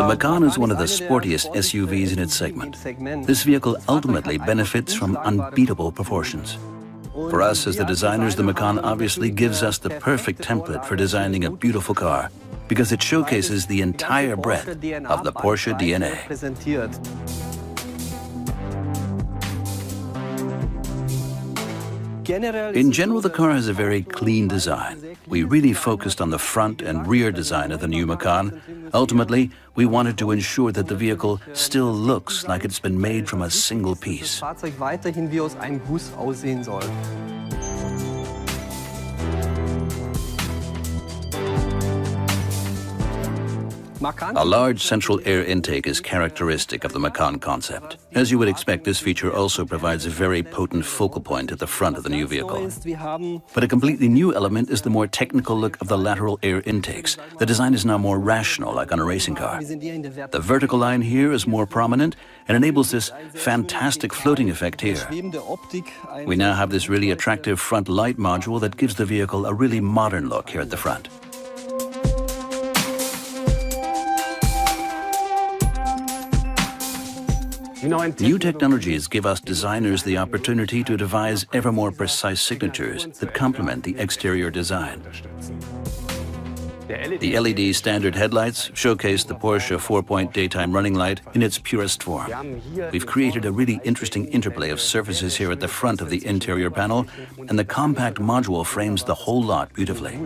Macan is one of the sportiest SUVs in its segment. This vehicle ultimately benefits from unbeatable proportions. For us as the designers, the Macan obviously gives us the perfect template for designing a beautiful car because it showcases the entire breadth of the Porsche DNA. In general, the car has a very clean design. We really focused on the front and rear design of the new Macan. Ultimately, we wanted to ensure that the vehicle still looks like it's been made from a single piece. A large central air intake is characteristic of the Macan concept. As you would expect, this feature also provides a very potent focal point at the front of the new vehicle. But a completely new element is the more technical look of the lateral air intakes. The design is now more rational, like on a racing car. The vertical line here is more prominent and enables this fantastic floating effect here. We now have this really attractive front light module that gives the vehicle a really modern look here at the front. New technologies give us designers the opportunity to devise ever more precise signatures that complement the exterior design. The LED standard headlights showcase the Porsche 4-point daytime running light in its purest form. We've created a really interesting interplay of surfaces here at the front of the interior panel, and the compact module frames the whole lot beautifully.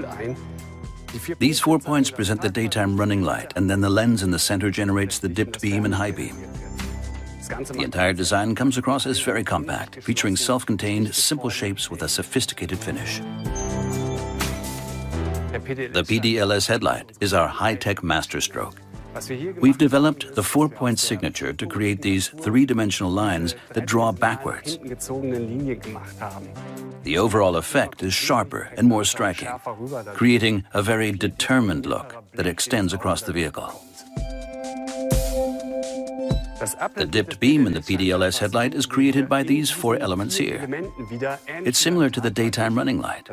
These 4 points present the daytime running light, and then the lens in the center generates the dipped beam and high beam. The entire design comes across as very compact, featuring self-contained, simple shapes with a sophisticated finish. The PDLS headlight is our high-tech masterstroke. We've developed the 4-point signature to create these three-dimensional lines that draw backwards. The overall effect is sharper and more striking, creating a very determined look that extends across the vehicle. The dipped beam in the PDLS headlight is created by these 4 elements here. It's similar to the daytime running light.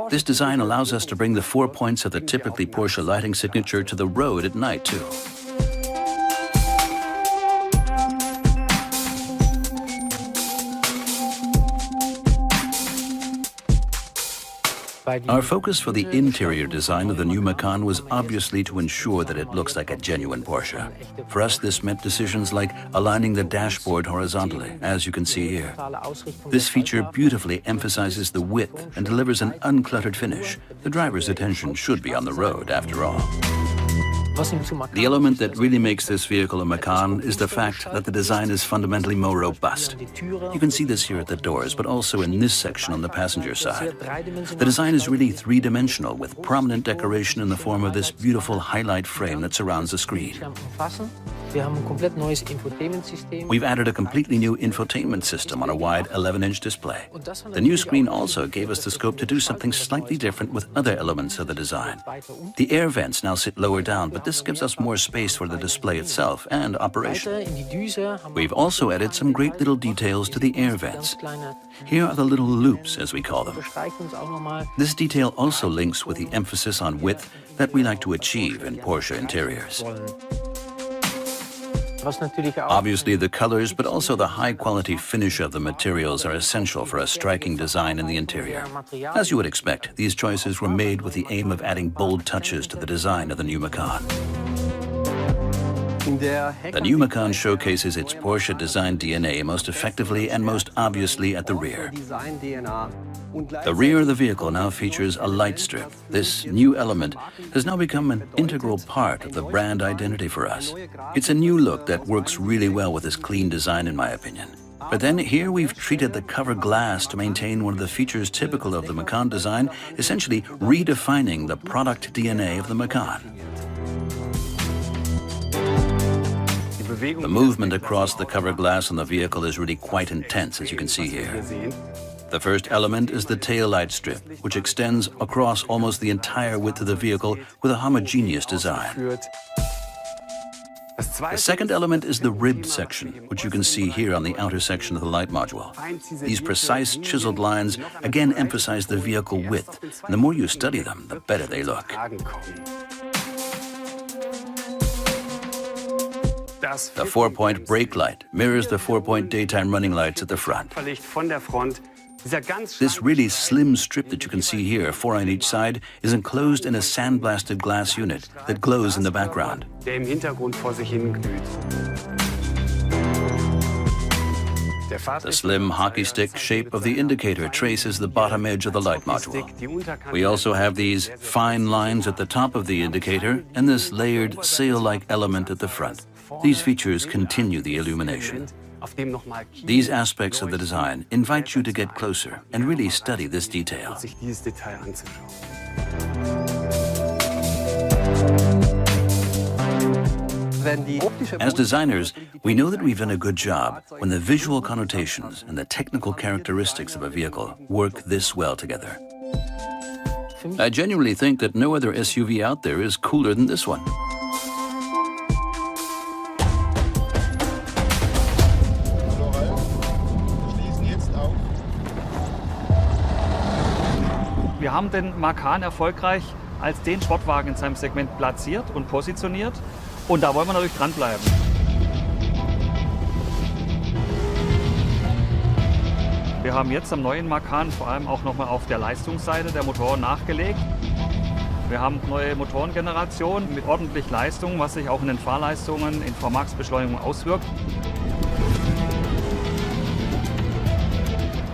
This design allows us to bring the 4 points of the typically Porsche lighting signature to the road at night, too. Our focus for the interior design of the new Macan was obviously to ensure that it looks like a genuine Porsche. For us, this meant decisions like aligning the dashboard horizontally, as you can see here. This feature beautifully emphasizes the width and delivers an uncluttered finish. The driver's attention should be on the road, after all. The element that really makes this vehicle a Macan is the fact that the design is fundamentally more robust. You can see this here at the doors, but also in this section on the passenger side. The design is really three-dimensional, with prominent decoration in the form of this beautiful highlight frame that surrounds the screen. We've added a completely new infotainment system on a wide 11-inch display. The new screen also gave us the scope to do something slightly different with other elements of the design. The air vents now sit lower down, but this gives us more space for the display itself and operation. We've also added some great little details to the air vents. Here are the little loops, as we call them. This detail also links with the emphasis on width that we like to achieve in Porsche interiors. Obviously, the colors, but also the high-quality finish of the materials are essential for a striking design in the interior. As you would expect, these choices were made with the aim of adding bold touches to the design of the new Macan. The new Macan showcases its Porsche design DNA most effectively and most obviously at the rear. The rear of the vehicle now features a light strip. This new element has now become an integral part of the brand identity for us. It's a new look that works really well with this clean design, in my opinion. But then here we've treated the cover glass to maintain one of the features typical of the Macan design, essentially redefining the product DNA of the Macan. The movement across the cover glass on the vehicle is really quite intense, as you can see here. The first element is the taillight strip, which extends across almost the entire width of the vehicle with a homogeneous design. The second element is the ribbed section, which you can see here on the outer section of the light module. These precise chiseled lines again emphasize the vehicle width, and the more you study them, the better they look. The 4-point brake light mirrors the 4-point daytime running lights at the front. This really slim strip that you can see here, 4 on each side, is enclosed in a sandblasted glass unit that glows in the background. The slim hockey stick shape of the indicator traces the bottom edge of the light module. We also have these fine lines at the top of the indicator and this layered sail-like element at the front. These features continue the illumination. These aspects of the design invite you to get closer and really study this detail. As designers, we know that we've done a good job when the visual connotations and the technical characteristics of a vehicle work this well together. I genuinely think that no other SUV out there is cooler than this one. Wir haben den Macan erfolgreich als den Sportwagen in seinem Segment platziert und positioniert. Und da wollen wir natürlich dranbleiben. Wir haben jetzt am neuen Macan vor allem auch nochmal auf der Leistungsseite der Motoren nachgelegt. Wir haben neue Motorengenerationen mit ordentlich Leistung, was sich auch in den Fahrleistungen in VMAX-Beschleunigung auswirkt.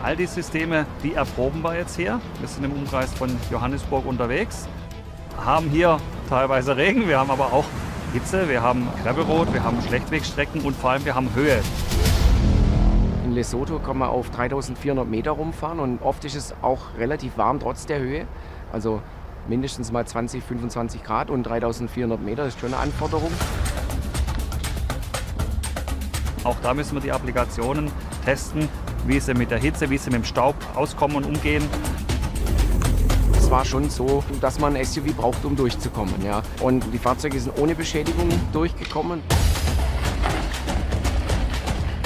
All die Systeme, die erproben wir jetzt hier. Wir sind im Umkreis von Johannesburg unterwegs, haben hier teilweise Regen, wir haben aber auch Hitze, wir haben Gravelroad, wir haben Schlechtwegstrecken und vor allem wir haben Höhe. In Lesotho kann man auf 3400 Meter rumfahren und oft ist es auch relativ warm trotz der Höhe. Also mindestens mal 20, 25 Grad und 3400 Meter ist schon eine Anforderung. Auch da müssen wir die Applikationen testen, wie sie mit der Hitze, wie sie mit dem Staub auskommen und umgehen. Es war schon so, dass man ein SUV braucht, um durchzukommen. Ja. Und die Fahrzeuge sind ohne Beschädigung durchgekommen.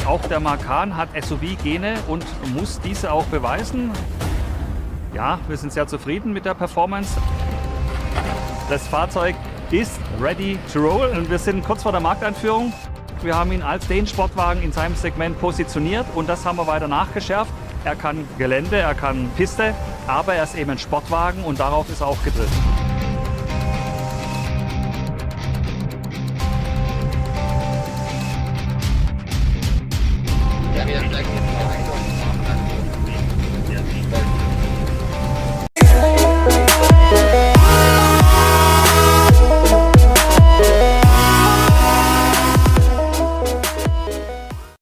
Auch der Macan hat SUV-Gene und muss diese auch beweisen. Ja, wir sind sehr zufrieden mit der Performance. Das Fahrzeug ist ready to roll und wir sind kurz vor der Markteinführung. Wir haben ihn als den Sportwagen in seinem Segment positioniert und das haben wir weiter nachgeschärft. Er kann Gelände, er kann Piste, aber er ist eben ein Sportwagen und darauf ist er auch gedrillt.